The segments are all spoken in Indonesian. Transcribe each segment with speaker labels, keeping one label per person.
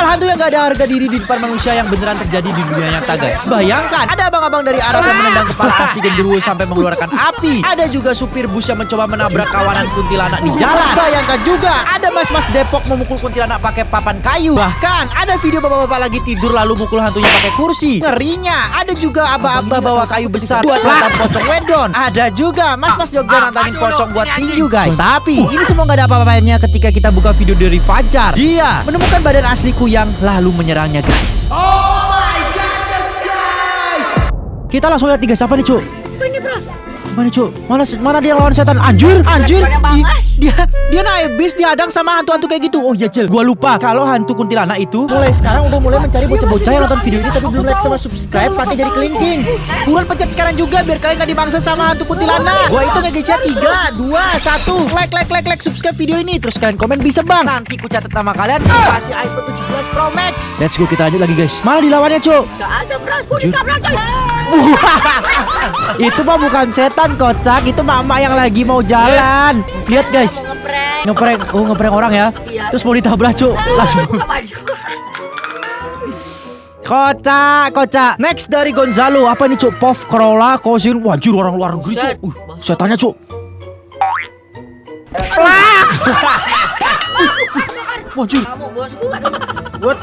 Speaker 1: Hal hantu yang gak ada harga diri di depan manusia yang beneran terjadi di dunia nyata, guys. Bayangkan, ada abang-abang dari Arab yang menendang kepala asli genderuwo sampai mengeluarkan api. Ada juga supir bus yang mencoba menabrak kawanan kuntilanak di jalan. Bayangkan juga, ada mas-mas Depok memukul kuntilanak pakai papan kayu. Bahkan, ada video bapak-bapak lagi tidur lalu mukul hantunya pakai kursi. Ngerinya, ada juga aba-aba bawa kayu besar buat nantang pocong wedon. Ada juga mas-mas Jogja nantangin pocong buat tinju, guys. Tapi, ini semua gak ada apa-apanya ketika kita buka video dari Fajar. Dia menemukan badan asliku yang lalu menyerangnya, guys. Oh my goodness, guys. Kita langsung lihat tiga siapa nih, Cuk?
Speaker 2: Ini bro.
Speaker 1: Mana, Cuk? Mana dia lawan setan? Anjir. Dia naik bis dihadang sama hantu-hantu kayak gitu. Oh iya, Cil. Gua lupa kalau hantu kuntilanak itu mulai sekarang udah mulai mencari bocah-bocah yang nonton video ini tapi belum like sama subscribe, pakai jadi kelingking. Buruan pencet sekarang juga biar kalian gak dibangsa sama hantu kuntilanak. Gua itu guys ya 3, 2, 1. Like subscribe video ini. Terus kalian komen bisa, Bang. Nanti ku catat nama kalian kasih iPhone 17 Pro Max. Let's go, kita lanjut lagi, guys. Mana dilawannya, Cuk?
Speaker 2: Gak ada bro. Ditabrak coy.
Speaker 1: Itu mah bukan setan, kocak. Itu mama yang lagi mau jalan. Lihat, guys. Ngeprank. Oh, ngeprank orang ya.
Speaker 2: Iya.
Speaker 1: Terus mau ditabrak, Cuk. Langsung.
Speaker 2: Buka baju.
Speaker 1: Kocak. Next dari Gonzalo. Apa ini, Cuk? Puff Corolla Cousin. Wajur orang luar negeri, Cuk. Setannya, Cuk. Flak. Wajur.
Speaker 2: Kamu bosku ada.
Speaker 1: What?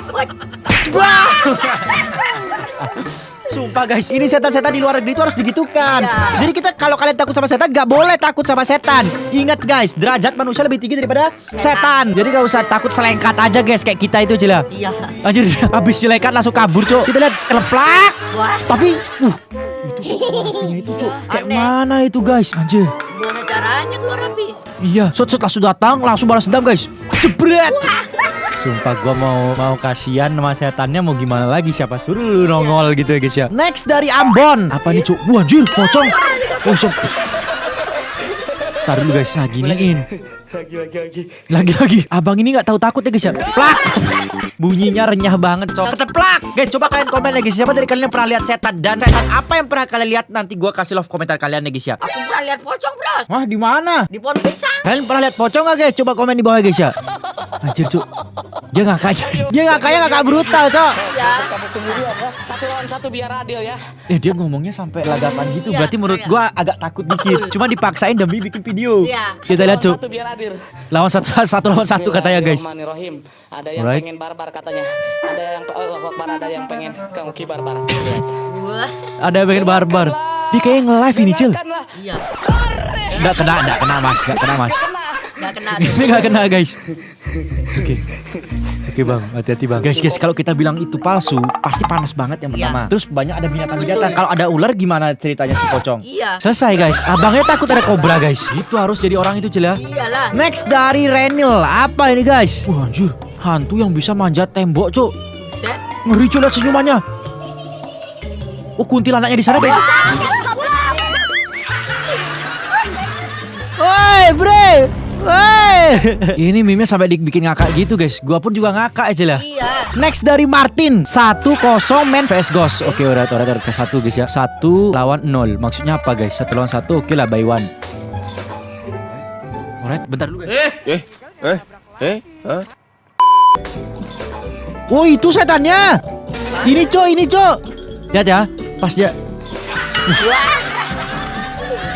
Speaker 1: Sumpah, guys, ini setan-setan di luar negeri itu harus digitukan.
Speaker 2: Ya.
Speaker 1: Jadi kita kalau kalian takut sama setan, gak boleh takut sama setan. Ingat, guys, derajat manusia lebih tinggi daripada setan. Jadi gak usah takut selengkat aja, guys, kayak kita itu, Cila.
Speaker 2: Iya.
Speaker 1: Anjir, habis selengkat langsung kabur, Cuk. Kita lihat keleplak.
Speaker 2: Wah.
Speaker 1: Tapi, itu, Cuk. Kayak
Speaker 2: Aneh.
Speaker 1: mana itu, guys? Anjir.
Speaker 2: Gimana caranya keluar api?
Speaker 1: Iya, shot langsung datang, langsung balas dendam, guys. Jebret. Sumpah gua mau kasihan sama setannya, mau gimana lagi, siapa suruh lu nongol gitu ya, guys ya. Next dari Ambon. Apa nih, Cuk? Wah, anjir, pocong. Oh, siap. Tar dulu, guys. Nah, giniin. Lagi. Abang ini nggak tahu takut ya, guys ya. Plak. Bunyinya renyah banget, Cok. Keteplak. Guys, coba kalian komen ya, guys. Siapa dari kalian yang pernah lihat setan, dan setan apa yang pernah kalian lihat? Nanti gua kasih love komentar kalian ya, guys ya.
Speaker 2: Aku pernah lihat pocong bros.
Speaker 1: Wah, di mana?
Speaker 2: Di pohon pisang.
Speaker 1: Kalian pernah lihat pocong gak, guys? Coba komen di bawah, guys ya. Anjir, Cuk. Dia ngakak brutal, Cok.
Speaker 2: Iya.
Speaker 3: Kamu sendiri apa? 1 lawan 1 biar adil ya.
Speaker 1: Dia ngomongnya sampai lagapan gitu.
Speaker 2: Iya,
Speaker 1: Berarti menurut
Speaker 2: iya.
Speaker 1: gua agak takut dikit. Cuma dipaksain demi bikin video.
Speaker 2: Iya.
Speaker 1: Kita lihat, Cuk.
Speaker 3: 1 biar adil.
Speaker 1: Lawan satu lawan satu katanya, guys.
Speaker 3: Bismillahirrahmanirrahim. Ada yang
Speaker 1: Alright.
Speaker 3: pengen barbar katanya. Ada yang ada yang pengen kangki barbar.
Speaker 2: Wah.
Speaker 1: Ada yang pengen barbar. Dia kayak nge-live ini, Cil.
Speaker 3: Dengarkanlah.
Speaker 2: Iya.
Speaker 1: Enggak kena, Mas.
Speaker 2: Gak kena.
Speaker 1: Ini gak kena, guys. Oke, Bang, hati-hati, Bang. Guys, kalau kita bilang itu palsu, pasti panas banget yang pertama.
Speaker 2: Iya.
Speaker 1: Terus banyak ada binatang-binatang. Kalau ada ular gimana ceritanya si pocong?
Speaker 2: Iya.
Speaker 1: Selesai, guys. Abangnya takut ada kobra, guys. Itu harus jadi orang itu, Cil ya.
Speaker 2: Iyalah.
Speaker 1: Next dari Renil. Apa ini, guys? Wah, anjir. Hantu yang bisa manjat tembok, Cuk.
Speaker 2: Set.
Speaker 1: Ngeri, Cuk, lihat senyumannya. Oh, kuntilanaknya di sana, guys. Woi, bre. Woi. Ini meme sampai dibikin ngakak gitu, guys. Gua pun juga ngakak aja lah.
Speaker 2: Iya.
Speaker 1: Next dari Martin. 1-0 men vs Ghost. Oke, udah ke 1, guys ya. 1 lawan 0. Maksudnya apa, guys? 1 lawan 1. Oke lah, by 1. Alright, bentar dulu, guys. Oh, itu setannya. Ini, Cok. Lihat ya. Pas dia.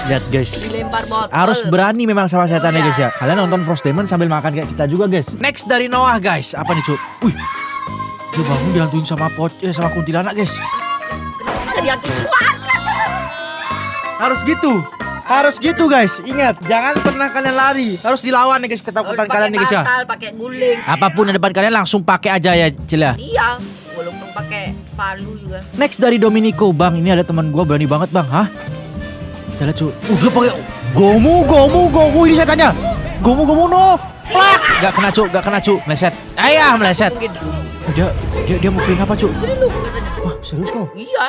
Speaker 1: Lihat, guys.
Speaker 2: Dilempar botol.
Speaker 1: Harus berani memang sama setannya, guys ya. Kalian nonton Frost Demon sambil makan kayak kita juga, guys. Next dari Noah, guys. Apa nih, Cuk? Wih. Dia bangun dihantuin sama kuntilanak, guys.
Speaker 2: Bisa dihantuin. Wah.
Speaker 1: Harus gitu, guys. Ingat, jangan pernah kalian lari. Harus dilawan nih, guys, ketakutan kalian nih, guys ya.
Speaker 2: Pakai guling.
Speaker 1: Apapun yang depan kalian langsung pakai aja ya, Cil ya.
Speaker 2: Iya. Walaupun pakai palu juga.
Speaker 1: Next dari Dominico, Bang. Ini ada teman gua berani banget, Bang. Hah? Kita lihat, Cuk. Dia pakai gomu. Ini setannya. Gomu no. Plak. Gak kena, Cuk. Meleset. Ayah, meleset.
Speaker 2: Mungkin.
Speaker 1: Dia mau pilih apa, Cuk?
Speaker 2: Jadi lu katanya.
Speaker 1: Wah, serius kok?
Speaker 2: Iya.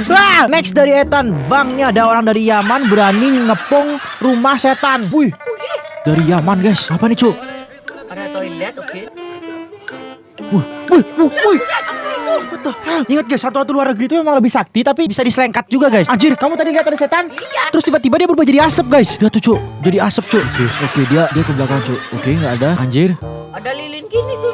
Speaker 1: Wah, next dari Ethan. Bang, ini ada orang dari Yaman berani ngepung rumah setan. Wih. Dari Yaman, guys. Apa nih, Cuk?
Speaker 2: Ada toilet, oke.
Speaker 1: Wih. What the hell? Ingat, guys, hantu-hantu luar negeri itu memang lebih sakti, tapi bisa diselengkat juga, guys. Anjir, kamu tadi lihat ada setan?
Speaker 2: Iya.
Speaker 1: Terus tiba-tiba dia berubah jadi asap, guys. Lihat tuh, Cuk. Jadi asap, Cuk. Oke, dia ke belakang, Cuk. Oke, nggak ada. Anjir.
Speaker 2: Ada lilin gini tuh.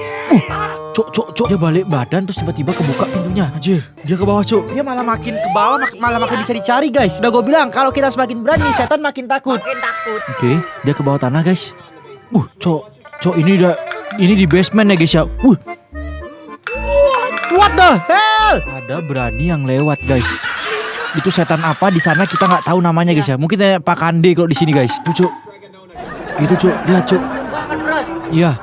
Speaker 1: Cok, dia balik badan terus tiba-tiba kebuka pintunya. Anjir, dia ke bawah, Cok. Dia malah makin ke bawah, malah makin dicari-cari, guys. Udah gue bilang, kalau kita semakin berani, setan makin takut.
Speaker 2: Makin takut.
Speaker 1: Oke, dia ke bawah tanah, guys. Cok, ini di basement ya, guys ya. What the hell? Ada berani yang lewat, guys. Itu setan apa di sana kita nggak tahu namanya, guys ya. Mungkin Pak Kande kalau di sini, guys. Tuh, Cok. Itu, Cok. Lihat, Cok.
Speaker 2: Bahkan bros.
Speaker 1: Iya.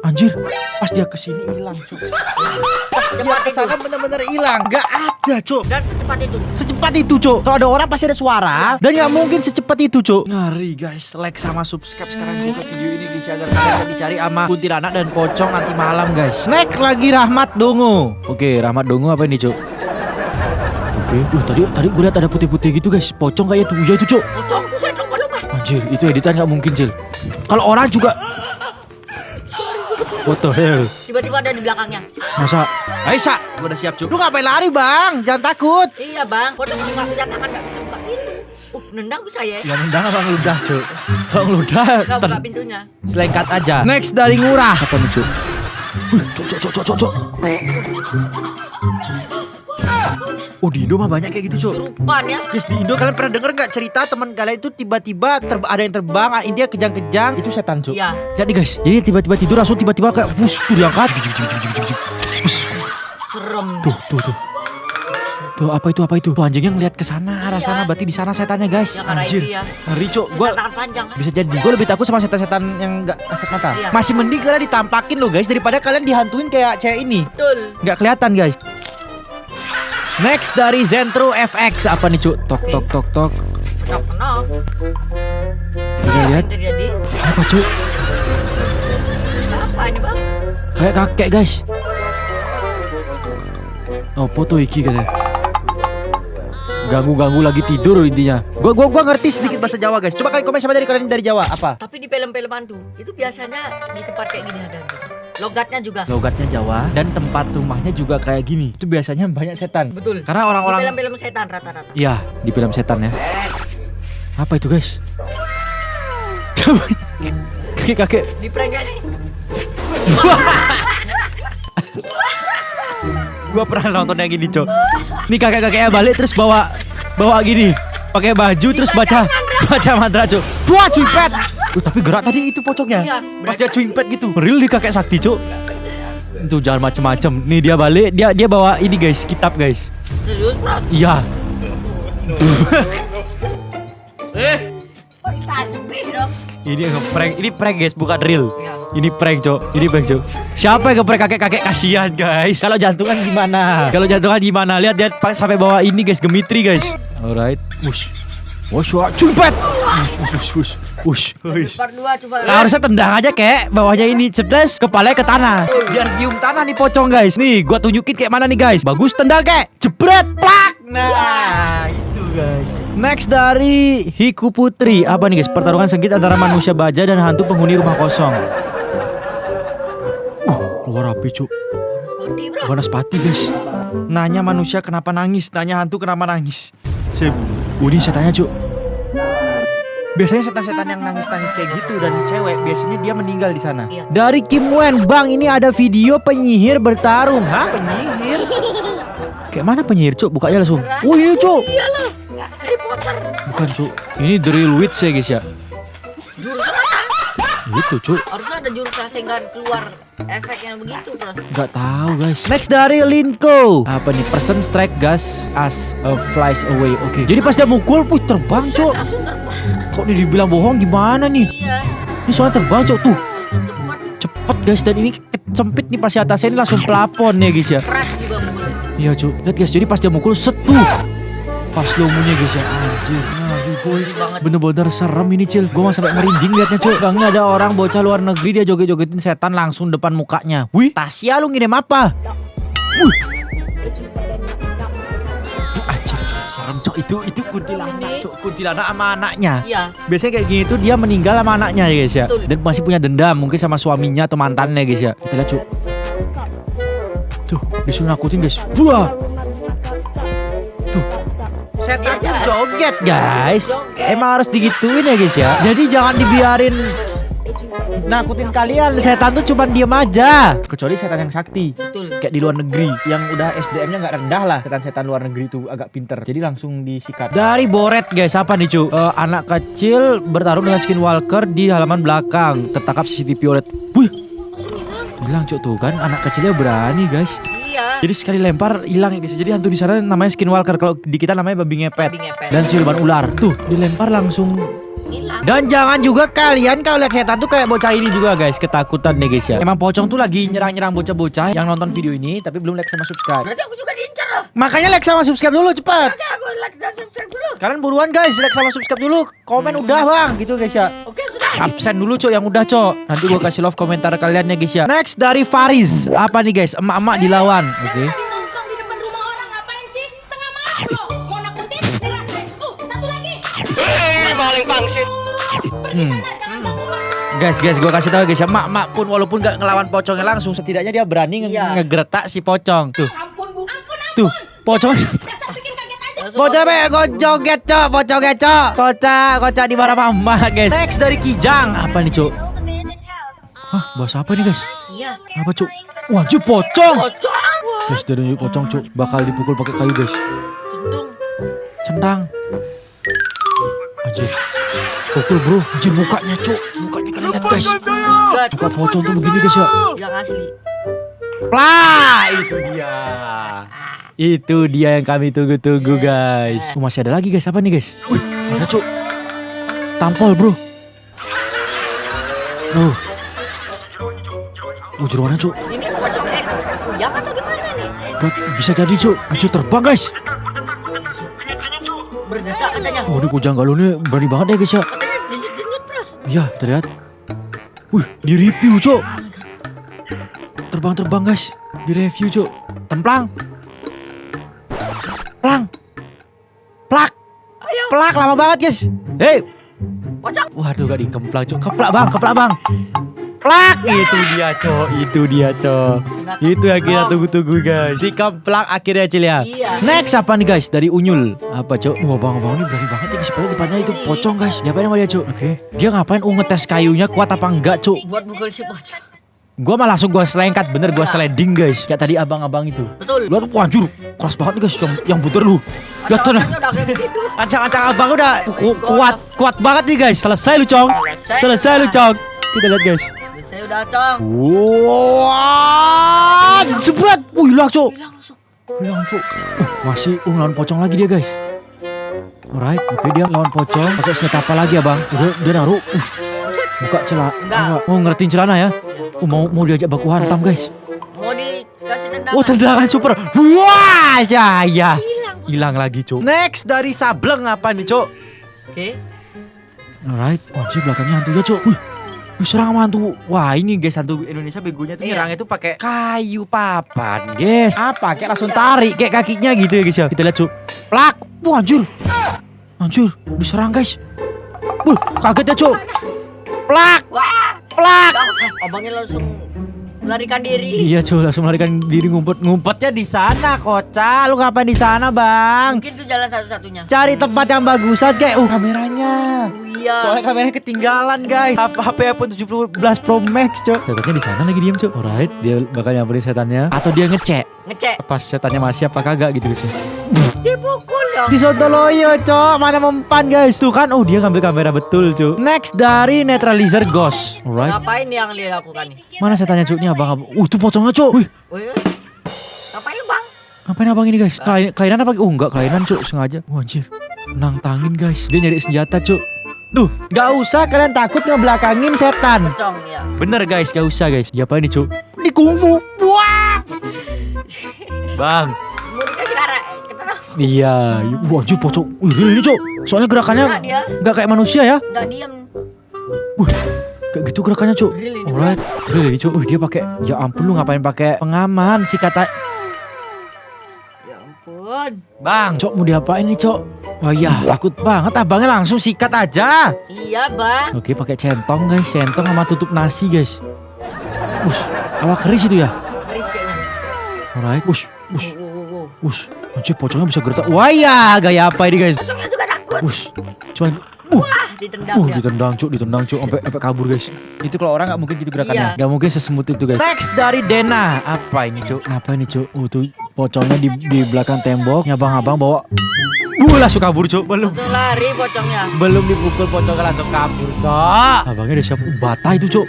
Speaker 1: Anjir. Pas dia kesini hilang, Cok.
Speaker 2: Cepat itu.
Speaker 1: Kesana bener-bener hilang. Gak ada, Cok.
Speaker 2: Dan secepat itu.
Speaker 1: Secepat itu, Cok. Kalau ada orang pasti ada suara. Dan gak mungkin secepat itu, Cok. Ngeri, guys. Like sama subscribe sekarang juga video ini, guys, agar kalian dicari sama kuntilanak dan pocong nanti malam, guys. Next lagi Rahmat Dongo. Oke, Rahmat Dongo apa ini, Cok? Oke. Tadi gue lihat ada putih-putih gitu, guys. Pocong kayak itu. Iya itu, Cok.
Speaker 2: Pocong buset dong belum mas.
Speaker 1: Anjir, itu editan gak mungkin, Cil. Kalau orang juga. What the hell?
Speaker 2: Tiba-tiba ada di belakangnya.
Speaker 1: Masa? Aisyah, gue udah siap, Cuk. Lu ngapain lari, Bang? Jangan takut.
Speaker 2: Iya bang. Pocong nggak punya tangan nggak bisa buka pintu. Nendang bisa ya?
Speaker 1: Ya nendang apa ngeludah, Cuk? Kalau ngeludah
Speaker 2: Nggak buka pintunya.
Speaker 1: selengkat aja. Next dari Ngurah. Apa nih, Cuk? Cuk. Oh, di Indo mah banyak kayak gitu, Cuk.
Speaker 2: Kesurupan ya.
Speaker 1: Guys, di Indo kalian pernah denger gak cerita teman kalian itu tiba-tiba ada yang terbang, India kejang-kejang, itu setan, Cuk.
Speaker 2: Iya.
Speaker 1: Jadi guys, jadi tiba-tiba tidur langsung tiba-tiba kayak wush, tuh diangkat.
Speaker 2: Serem.
Speaker 1: Tuh apa itu? Tuh anjingnya ngeliat ke sana, arah
Speaker 2: Iya.
Speaker 1: sana, berarti di sana setannya, guys.
Speaker 2: Ya, karena
Speaker 1: Anjir.
Speaker 2: itu ya.
Speaker 1: Ngeri, Cuk. Gua
Speaker 2: Tangan panjang.
Speaker 1: bisa jadi gue lebih takut sama setan-setan yang nggak kasat mata.
Speaker 2: Iya.
Speaker 1: Masih mending kalian ditampakin loh, guys, daripada kalian dihantuin kayak cewek ini.
Speaker 2: Betul.
Speaker 1: Nggak kelihatan, guys. Next dari Zentro FX. Apa nih, Cuk? Tok.
Speaker 2: Kenok.
Speaker 1: Kita lihat.
Speaker 2: Yang terjadi.
Speaker 1: Apa, Cuk?
Speaker 2: Apa ini bang?
Speaker 1: Kayak kakek, guys. Oh, foto iki katanya. Ganggu lagi tidur intinya. Gua ngerti sedikit bahasa Jawa, guys. Coba kalian komen siapa dari kalian dari Jawa? Apa?
Speaker 2: Tapi di film-film hantu itu biasanya di tempat kayak gini ada. Logatnya juga.
Speaker 1: Logatnya Jawa dan tempat rumahnya juga kayak gini. Itu biasanya banyak setan.
Speaker 2: Betul.
Speaker 1: Karena
Speaker 2: Di
Speaker 1: orang-orang
Speaker 2: film-film setan rata-rata.
Speaker 1: iya, di film setan ya. Apa itu, guys? Kakek.
Speaker 2: Di prank nih.
Speaker 1: Gua pernah nonton yang gini, Cok. Nih kakek-kakeknya balik terus bawa gini, pakai baju terus baca mantra, Cok. Wah, cuipet. Tapi gerak tadi itu pocongnya.
Speaker 2: Iya.
Speaker 1: Pas dia cuipet gitu. Real di kakek sakti, Cok. Itu jangan macem-macem. Nih dia balik, dia bawa ini, guys, kitab, guys.
Speaker 2: Serius bro?
Speaker 1: Iya.
Speaker 2: Tasbih dong.
Speaker 1: Ini ngeprank, ini prank, guys, bukan real.
Speaker 2: Iya.
Speaker 1: Ini prank, Cok. Ini prank, Cok. Siapa yang ngeprank kakek-kakek, kasihan, guys. Kalau jantungan gimana? Lihat dia sampai bawa ini, guys, gemitri, guys. Alright. Wush. Cumpet. Wush.
Speaker 2: Part 2 coba.
Speaker 1: Nah, harusnya tendang aja, kek. Bawahnya ini cedres, kepalanya ke tanah. Biar cium tanah nih pocong, guys. Nih, gua tunjukin kayak mana nih, guys. Bagus, tendang, kek. Jebret, plak. Nah, itu, guys. Next dari Hiku Putri. Apa nih, guys? Pertarungan sengit antara manusia baja dan hantu penghuni rumah kosong. Keluar api, Cuk.
Speaker 2: Mati bro.
Speaker 1: Banaspati, guys. Nanya manusia kenapa nangis, nanya hantu kenapa nangis. Ini setannya, Cuk. Biasanya setan-setan yang nangis-nangis kayak gitu dan cewek, biasanya dia meninggal di sana.
Speaker 2: Iya.
Speaker 1: Dari Kim Wen, Bang, ini ada video penyihir bertarung. Hah? Penyihir? Kayak mana penyihir, Cuk? Bukanya langsung. Oh, ini, Cuk.
Speaker 2: Iyalah. Harry Potter.
Speaker 1: Bukan, Cuk. Ini The Real Witch ya, guys ya.
Speaker 2: Jurus apa?
Speaker 1: Gitu, Cuk.
Speaker 2: Harusnya ada jurus sehingga keluar efek yang begitu bro.
Speaker 1: Gak tahu, guys. Next dari Linko. Apa nih? Person strike gas as flies away. Oke. Jadi pas dia mukul, terbang, Cuk.
Speaker 2: Langsung terbang.
Speaker 1: Kok nih dibilang bohong gimana nih?
Speaker 2: Iya.
Speaker 1: Ini soalnya terbang, Cuk, tuh.
Speaker 2: Cepat.
Speaker 1: Cepet, guys, dan ini sempit nih pas di atasnya ini langsung plafon ya, guys ya.
Speaker 2: Keras juga mukul.
Speaker 1: Iya, Cuk. Lihat, guys, jadi pas dia mukul setuh. Pas slow-mo-nya, guys ya. Anjir. Boy. Bener-bener serem ini, Cil. Gue mah sampai merinding liatnya, Cuk. Bang, ada orang bocah luar negeri dia joget-jogetin setan langsung depan mukanya. Wih, Tasya, lu ngirim apa? Wih. Anjir, Cuk, serem, Cuk. Itu kuntilanak, Cuk. Kuntilanak sama anaknya.
Speaker 2: Iya.
Speaker 1: Biasanya kayak gini tuh dia meninggal sama anaknya ya, guys ya.
Speaker 2: Betul.
Speaker 1: Dan masih punya dendam mungkin sama suaminya atau mantannya, guys ya. Kita lihat, Cuk. Tuh, disuruh nakutin, guys. Wah. Tuh. Setan tuh joget, guys. Emang harus digituin ya, guys ya. Jadi jangan dibiarin nakutin kalian. Setan tuh cuman diem aja. Kecuali setan yang sakti.
Speaker 2: Betul.
Speaker 1: Kayak di luar negeri yang udah SDM-nya nggak rendah lah. Setan-setan luar negeri itu agak pinter. Jadi langsung disikat. Dari Boret guys, apa nih cu? Anak kecil bertarung dengan skinwalker di halaman belakang. Tertangkap CCTV oleh. Wih, bilang cu tuh kan anak kecilnya berani guys.
Speaker 2: Iya.
Speaker 1: Jadi sekali lempar hilang ya guys. Jadi hantu di sana namanya skinwalker. Kalau di kita namanya babi ngepet.
Speaker 2: Babi ngepet.
Speaker 1: Dan siluman ular. Tuh dilempar langsung.
Speaker 2: Hilang.
Speaker 1: Dan jangan juga kalian kalau lihat setan tuh kayak bocah ini juga guys, ketakutan nih guys ya. Emang pocong tuh lagi nyerang-nyerang bocah-bocah yang nonton video ini tapi belum like sama subscribe.
Speaker 2: Berarti aku juga diincar loh.
Speaker 1: Makanya like sama subscribe dulu cepat.
Speaker 2: Oke, aku like dan subscribe dulu.
Speaker 1: Kalian buruan guys, like sama subscribe dulu. Komen udah bang, gitu guys ya.
Speaker 2: Oke, sudah.
Speaker 1: Absen dulu cok yang udah cok. Nanti gua kasih love komentar kalian ya guys ya. Next dari Faris. Apa nih guys? Emak-emak dilawan. Oke.
Speaker 4: Nongkrong di depan rumah orang ngapain sih? Tengah malam loh. Mau nakutin? Satu lagi.
Speaker 3: Paling pangsit.
Speaker 1: Guys, gua kasih tahu guys ya, mak pun walaupun gak ngelawan pocongnya langsung, setidaknya dia berani
Speaker 2: Iya.
Speaker 1: ngegertak si pocong. Tuh,
Speaker 4: Ampun bu, ampun.
Speaker 1: tuh, pocong.
Speaker 2: Langsung
Speaker 1: Bocah be, joget cok, bocah cok. Kocak di marah mama guys. Next dari Kijang. Apa nih cok? Hah, bahasa apa nih guys?
Speaker 2: Iya.
Speaker 1: Apa cok? Wajib pocong.
Speaker 2: Pocong. Wah,
Speaker 1: Guys, dari yuk pocong cok, bakal dipukul pakai kayu guys.
Speaker 2: cendung.
Speaker 1: Centang. Anjir. Pukul bro, anjir mukanya cok. Mukanya kalian lihat guys.
Speaker 2: Enggak,
Speaker 1: Muka pocong tuh begini guys ya.
Speaker 2: yang asli.
Speaker 1: Plah, itu dia. Itu dia yang kami tunggu-tunggu guys. Masih ada lagi guys, apa nih guys? Wih, ada cuk. Tampol bro. Jeroannya cuk.
Speaker 2: Ini pocong X. Kuyang atau gimana nih?
Speaker 1: Bisa jadi cuk. Anjir terbang guys.
Speaker 2: Berdesak katanya.
Speaker 1: Oh ini kujang galuh ini berani banget ya guys ya.
Speaker 2: Katanya denyut-denyut terus.
Speaker 1: Iya, terlihat. Wih, di review cuk. Terbang-terbang guys. Di review cuk. Templang. Plang. Plak.
Speaker 2: Ayo,
Speaker 1: Plak lama banget guys. Hei.
Speaker 2: pocong.
Speaker 1: Waduh gak dikemplang cok. Keplak bang. Plak. Itu dia cok. Itu yang kita tunggu-tunggu guys. Dikemplak akhirnya Cil ya.
Speaker 2: Iya.
Speaker 1: Next apa nih guys? Dari Unyul. Apa cok? Wah bang ini berani banget ya. Seperti depannya itu pocong guys. Diapain sama dia cok? Oke. Dia ngapain ngetes kayunya kuat apa enggak cok?
Speaker 2: Buat mukul si pocong.
Speaker 1: Gua malah langsung gua selengkat. Bener gua sliding guys. Kayak tadi abang-abang itu.
Speaker 2: Betul.
Speaker 1: Lu tuh anjur. Keras banget nih guys. Yang puter lu. Jatuh nah.
Speaker 2: Udah kayak begitu.
Speaker 1: Ancang-ancang abang udah kuat banget nih guys. Selesai lu cong. Selesai lu cong. Kita lihat guys.
Speaker 2: Saya udah cong.
Speaker 1: Wah, jebret. Hilang cok.
Speaker 2: Hilang langsung.
Speaker 1: Hilang cok. Masih lawan pocong lagi dia guys. Alright, oke dia lawan pocong. Pakai senjata apa lagi ya bang? Udah dia naruh. Buka celana.
Speaker 2: Enggak.
Speaker 1: Oh ngertiin celana ya. Mau diajak baku hantam guys.
Speaker 2: Mau dikasih tendangan.
Speaker 1: Oh tendangan super. Wah jaya. Hilang lagi cok. Next dari Sableng apa nih cok?
Speaker 2: Oke.
Speaker 1: Alright, wajib belakangnya hantunya cok. Wih, serang sama hantu. Wah ini guys hantu Indonesia begonya tuh
Speaker 2: Iya.
Speaker 1: nyerangnya tuh pakai kayu papan guys. Apa? Kayak langsung tarik kayak kakinya gitu ya guys ya. Kita lihat cok. Plak. Wah anjir, diserang guys. Kaget ya cok. Plak.
Speaker 2: Wah.
Speaker 1: Plak.
Speaker 2: Abangnya langsung melarikan diri.
Speaker 1: Iya cok, langsung melarikan diri ngumpetnya di sana kocak. Lu ngapain di sana bang?
Speaker 2: Mungkin itu jalan satu-satunya.
Speaker 1: Cari tempat yang bagusan kayak kameranya.
Speaker 2: Iya.
Speaker 1: Soalnya kameranya ketinggalan guys. HP iPhone 17 Pro Max cok. Setannya di sana lagi diem cok. Alright, dia bakal nyamperin setannya. Atau dia ngecek
Speaker 2: Ngecek.
Speaker 1: pas setannya masih apa kagak gitu guys.
Speaker 2: Dipukul dong.
Speaker 1: Di Sontoloyo cok. Mana mempan guys. Tuh kan. Oh dia ngambil kamera betul cok. Next dari Neutralizer Ghost. Alright.
Speaker 2: Ngapain yang dia lakukan nih?
Speaker 1: Mana setannya cok? Ini abang. Itu pocongnya cok. Wih.
Speaker 2: Wih. Ngapain lu bang?
Speaker 1: Ngapain abang ini guys? Kelainan apa? Oh enggak kelainan cok. Sengaja. Wah anjir. Nantangin guys. Dia nyari senjata cok. Tuh, gak usah kalian takut ngebelakangin setan.
Speaker 2: Pocong ya.
Speaker 1: Bener guys, gak usah guys. Dia apa ini cuk? Di kungfu. Wah. Bang.
Speaker 2: Mau dikasih arah. Ketenang.
Speaker 1: Iya. Wah anjir pocong. Wih ini cuk. Soalnya gerakannya
Speaker 2: Enggak dia.
Speaker 1: gak kayak manusia ya.
Speaker 2: Enggak diem.
Speaker 1: Kayak gitu gerakannya cuk.
Speaker 2: Real ini,
Speaker 1: Alright. Real ini cuk. Wih dia pakai. Ya ampun lu ngapain pakai pengaman sih kata.
Speaker 2: Ya ampun.
Speaker 1: Bang. Cuk mau diapain nih cuk? Oh iya takut banget abangnya langsung sikat aja.
Speaker 2: Iya bang.
Speaker 1: Oke pakai centong guys. Centong sama tutup nasi guys. Awak keris itu ya.
Speaker 2: Keris kayaknya.
Speaker 1: Alright.
Speaker 2: Wow.
Speaker 1: Anjir pocongnya bisa gertak. Wah ya gaya apa ini guys?
Speaker 2: Pocongnya juga takut.
Speaker 1: Cuman
Speaker 2: Wah, ditendang dia.
Speaker 1: Ditendang cuk, sampai kabur guys. Itu kalau orang nggak mungkin gitu gerakannya,
Speaker 2: Iya.
Speaker 1: nggak mungkin sesmooth itu guys. Next dari Dena, apa ini cuk? Tuh pocongnya di belakang tembok, abang-abang bawa. Langsung kabur cuk,
Speaker 2: Langsung lari pocongnya.
Speaker 1: belum dipukul pocongnya langsung kabur cuk. Abangnya udah siap bata itu cuk.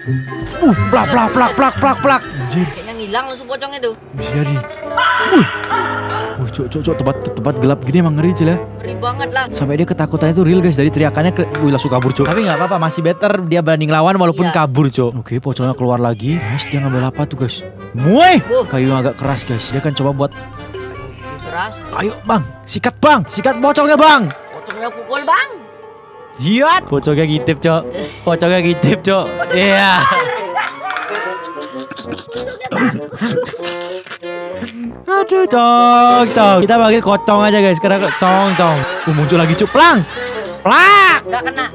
Speaker 1: Plak. Anjir,
Speaker 2: Kayaknya ngilang langsung pocongnya tuh.
Speaker 1: bisa jadi. Cuk, tempat gelap gini emang ngeri cil ya.
Speaker 2: Ngeri banget lah.
Speaker 1: Sampai dia ketakutannya tuh real guys, dari teriakannya langsung kabur cuk. Tapi nggak apa-apa, masih better dia berani ngelawan walaupun
Speaker 2: Iya.
Speaker 1: kabur cuk. Oke, pocongnya keluar lagi. Guys, dia ngambil apa tuh guys? Muih! Kayu yang agak keras guys. Dia kan coba buat.
Speaker 2: Keras.
Speaker 1: Ayo bang, sikat pocongnya bang.
Speaker 2: Pocongnya pukul bang.
Speaker 1: Hiat! Pocongnya ngintip cok. Iya. Aduh cong. Kita panggil kocong aja guys. Karena cong. Muncul lagi cuk. Plak.
Speaker 2: Gak kena.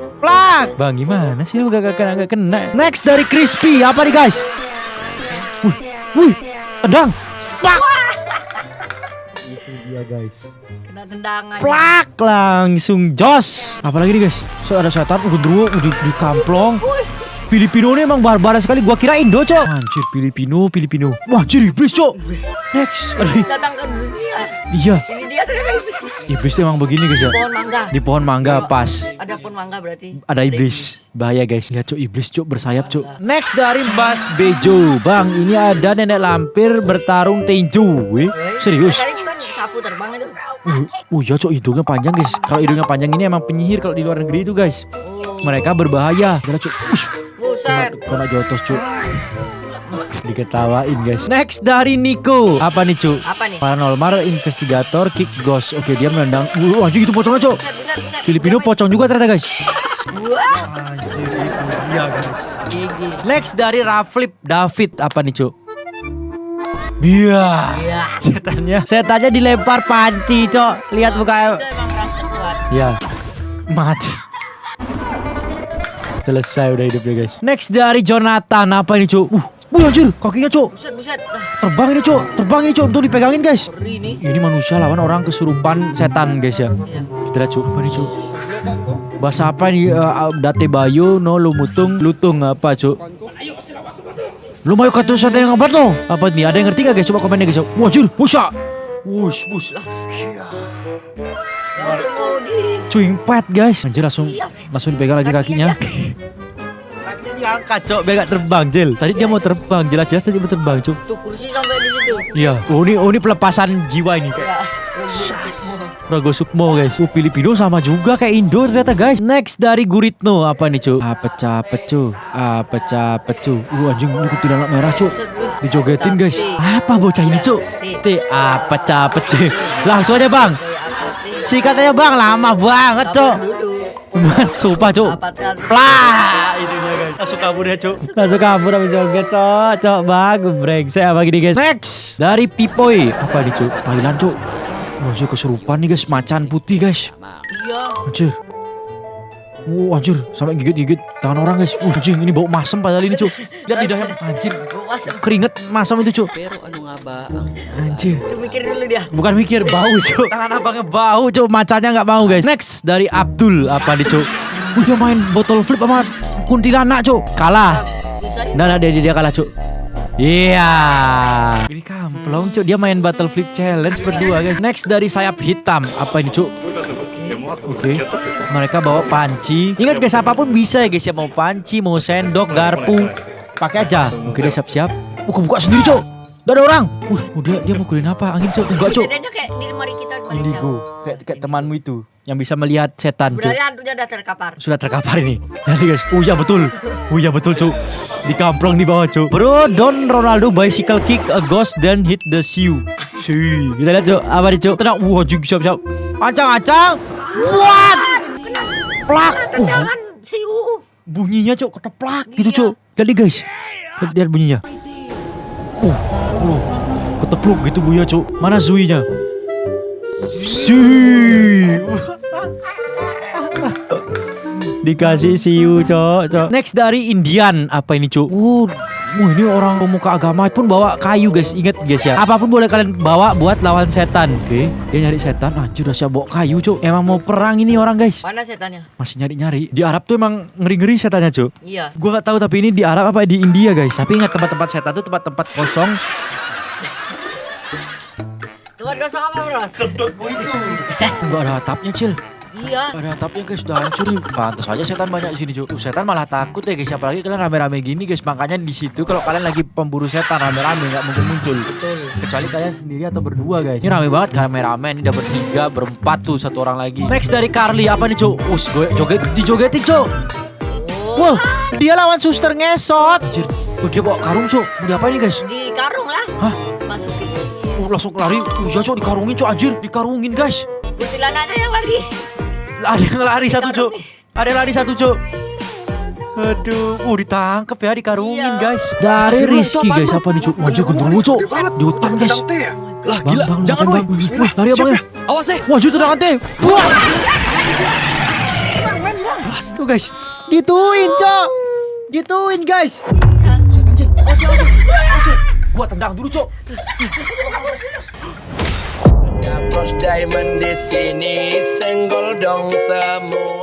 Speaker 1: Bang gimana sih lu gak kena. Next dari Crispy. Apa nih guys? Wih. Tendang. Plak. Itu dia guys.
Speaker 2: Kena tendangan.
Speaker 1: Plak langsung jos. Apalagi nih guys, so ada setan gendruwo di kamplong. Filipino ini emang barbar sekali. Gua kira Indo cok. Anjir Filipino. Wah anjir iblis cok. Next. Aduh.
Speaker 2: Datang ke dunia.
Speaker 1: Iya.
Speaker 2: Ini dia ternyata iblis.
Speaker 1: Iblis tuh emang begini guys ya.
Speaker 2: Pohon mangga.
Speaker 1: Di pohon mangga pas.
Speaker 2: Ada pohon mangga berarti.
Speaker 1: Ada iblis. Bahaya guys. Lihat cok, iblis cok bersayap cok. Next dari Mbas Bejo. Bang ini ada nenek lampir bertarung tinju. Wih serius.
Speaker 2: Kali kan sapu terbang itu.
Speaker 1: Ya cok, hidungnya panjang guys. Kalau hidungnya panjang ini emang penyihir kalau di luar negeri itu guys.
Speaker 2: Oh.
Speaker 1: Mereka berbahaya. Gila cok.
Speaker 2: Buset.
Speaker 1: Kena jotos cok. Diketawain guys. Next dari Nico. Apa nih cok?
Speaker 2: Apa nih?
Speaker 1: Paranormal investigator kick ghost. Oke dia menendang. Anjir itu pocongnya cok.
Speaker 2: Buset.
Speaker 1: Filipino pocong juga ternyata guys.
Speaker 2: Wah.
Speaker 1: Anjir itu dia guys. Next dari Raflip David. Apa nih cok? Iya. Setannya dilempar panci cok. Lihat mukanya.
Speaker 2: Itu emang rasa kuat.
Speaker 1: Ya. Mati. Selesai udah hidupnya guys. Next dari Jonathan. Apa ini cok? Anjir kakinya cok.
Speaker 2: Buset.
Speaker 1: Terbang ini cok. Untuk dipegangin guys.
Speaker 2: Ngeri nih.
Speaker 1: Ini manusia lawan orang kesurupan setan guys ya.
Speaker 2: Iya.
Speaker 1: Kita lihat cok. Apa ini cok? Bahasa apa ini? Date bayo no lumutung lutung apa cok? Lu mau kata setan yang ngobat lo? Apa nih? Ada yang ngerti gak guys? Coba komennya guys. Anjir, busa. Bus.
Speaker 2: Langsung mau di.
Speaker 1: Cuing pet guys. Anjir langsung dipegang lagi kakinya. Kakinya diangkat cok, biar gak terbang Jel. Tadi dia mau terbang, jelas-jelas tadi mau terbang cok.
Speaker 2: Tuh kursi sampai di situ.
Speaker 1: Iya. Ini pelepasan jiwa ini.
Speaker 2: Ya.
Speaker 1: Rago Sukmo guys. Filipino sama juga kayak Indo ternyata guys. Next dari Guritno. Apa nih cu? Pecah pecu. Anjing ini kuntilanak merah cu. Dijogetin guys. Apa bocah ini cu? Pecah pecu. Langsung aja bang. Sikat aja bang. Lama banget cu. Sumpah cu. Plah. Itu dia guys. Langsung kabur ya cu. Langsung kabur habis joget cok. Bagus brengsek apa gini guys. Next dari Pipoy. Apa nih cu? Thailand cu. Anjir kesurupan nih guys, macan putih guys.
Speaker 2: Iya.
Speaker 1: Anjir. Anjir, sampai gigit-gigit tangan orang guys. Anjir, ini bau masam padahal ini, Cuk. Lihat lidahnya, anjir. Keringet masam itu, Cuk.
Speaker 3: Pero anu ngaba.
Speaker 1: Anjir.
Speaker 2: Itu mikir dulu dia.
Speaker 1: Bukan mikir, bau, Cuk. Tangan abangnya bau, Cuk. Macannya nggak mau, guys. Next dari Abdul, apa nih, Cuk? Dia main botol flip sama kuntilanak, Cuk. Kalah. Nah, dia kalah, Cuk. Iya. Ini kamplong cuk, dia main battle flip challenge berdua guys. Next dari sayap hitam. Apa ini cuk? Oke. Mereka bawa panci. Ingat guys, apapun bisa ya guys ya. Mau panci, mau sendok, garpu, pakai aja. Oke dia siap-siap. Buka sendiri cuk. Udah ada orang. Dia mau kuliah apa? Angin cuk. Enggak cuk.
Speaker 2: Bedanya kayak di lemari kita di Malaysia.
Speaker 1: Indigo. Kayak temanmu itu yang bisa melihat setan cuk.
Speaker 2: Sebenarnya hantunya udah terkapar.
Speaker 1: Sudah terkapar ini. Jadi guys, iya betul cuk. Di kamplong di bawah cuk. Bro, Don Ronaldo bicycle kick a ghost then hit the shoe. Kita lihat cuk, apa nih cuk? Tenang, jug siap. Acang. What? Plak.
Speaker 2: Tendangan siu.
Speaker 1: Bunyinya cuk, keteplak gitu cuk. Jadi guys, lihat bunyinya. Ketepluk gitu bunyinya cuk. Mana Zui-nya? Dikasih siu cok. Next dari Indian. Apa ini cuk? Wah, ini orang pemuka agama pun bawa kayu guys. Ingat guys ya, apapun boleh kalian bawa buat lawan setan. Oke, dia nyari setan. Anjir, udah siap bawa kayu cuk. Emang mau perang ini orang guys.
Speaker 2: Mana setannya?
Speaker 1: Masih nyari-nyari. Di Arab tuh emang ngeri-ngeri setannya cuk.
Speaker 2: Iya.
Speaker 1: Gua nggak tahu tapi ini di Arab apa di India guys. Tapi ingat tempat-tempat setan tuh tempat-tempat kosong.
Speaker 2: Tempat kosong apa bros?
Speaker 1: Gak ada atapnya cil.
Speaker 2: Iya.
Speaker 1: Gak ada atapnya guys, udah hancur nih. Pantes aja setan banyak di sini cuk. Setan malah takut ya guys. Apalagi kalian rame-rame gini guys. Makanya di situ kalau kalian lagi pemburu setan rame-rame nggak mungkin muncul.
Speaker 2: Betul.
Speaker 1: Kecuali kalian sendiri atau berdua guys. Ini rame banget kameramen. Ini udah bertiga, berempat tuh satu orang lagi. Next dari Carly apa nih cuk? Us gue joget dijogetin cuk.
Speaker 2: Oh.
Speaker 1: Wah, dia lawan suster ngesot. Anjir, dia bawa karung cuk. Mau diapain nih guys?
Speaker 2: Di karung lah.
Speaker 1: Hah?
Speaker 2: Masukin.
Speaker 1: Langsung lari. Iya cuk, dikarungin cuk. Anjir, dikarungin guys.
Speaker 2: Kuntilanaknya yang lari.
Speaker 1: Ada yang lari satu cuk. Ada yang lari satu cuk. Aduh, ditangkep ya, dikarungin
Speaker 2: Iya.
Speaker 1: guys. Dari Rizky guys, apa nih cuk? Wajah gendruwo cuk. Di hutan guys.
Speaker 3: Lah
Speaker 1: Bang,
Speaker 3: gila,
Speaker 1: bang,
Speaker 3: jangan
Speaker 1: bang,
Speaker 3: boy.
Speaker 1: bang. Wih, lari abang ya.
Speaker 3: Awas deh.
Speaker 1: Wajah tendangan teh. Wah. Tuh guys, gituin cuk. Gituin guys. Setan cil. Gua tendang dulu cuk.
Speaker 5: Pros Diamond di sini senggol dong semua.